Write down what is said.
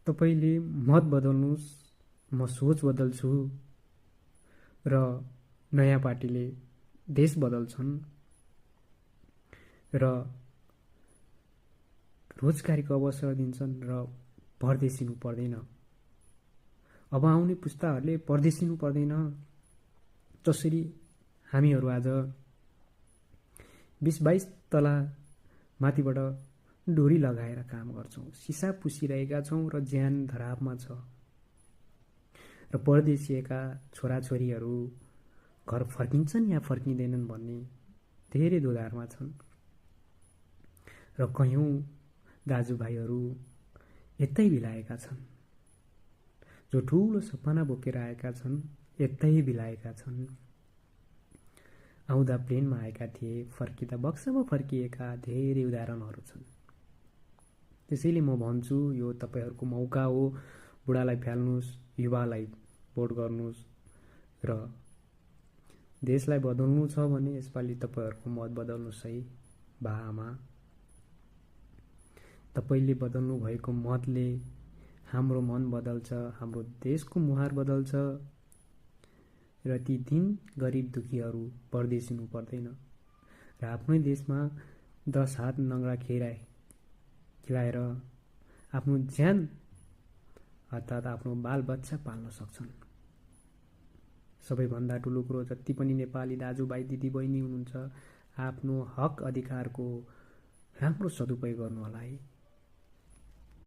तपाईले मत बदल्नुस्, म सोच बदल्छु र नयाँ पार्टीले देश बदल्छन् र रोजगारीको अवसर दिन्छन् र परदेशिनु पर्दैन। अब आउने पुस्ताहरूले परदेशिनु पर्दैन। जसरी हामीहरू आज 20-22 तला माथिबाट डोरी लगाएर काम गर्छौं, सिसा पुसिरहेका छौं र ज्यान धरापमा छ। र परदेशिएका छोराछोरीहरू घर फर्किन्छन् या फर्किँदैनन् भन्ने धेरै दोधारमा छन्। र कयौं दाजुभाइहरू यतै बिलाएका छन्, जो ठूलो सपना बोकेर आएका छन्, यतै बिलाएका छन्। आउँदा प्लेनमा आएका थिए, फर्किँदा बक्सामा फर्किएका धेरै उदाहरणहरू छन्। त्यसैले म भन्छु, यो तपाईहरुको मौका हो। बुढालाई फ्याल्नुस्, युवालाई भोट गर्नुस् र देशलाई बदल्नु छ भने यसपालि तपाईहरुको मत बदल्नुस् है बा-आमा। तपाईले बदल्नु भएको मतले हाम्रो मन बदल्छ, हाम्रो देशको मुहार बदल्छ र ती दिन गरिब दुखीहरू परदेशिनु पर्दैन र आफ्नै देशमा 10 हात नङ्ग्रा खिलाएर आफ्नो ज्यान अर्थात आफ्नो बाल बच्चा पाल्न सक्छन्। सबैभन्दा ठुलो कुरो, जति पनि नेपाली दाजुभाइ दिदीबहिनी हुनुहुन्छ, आफ्नो हक अधिकारको राम्रो सदुपयोग गर्नु होला है।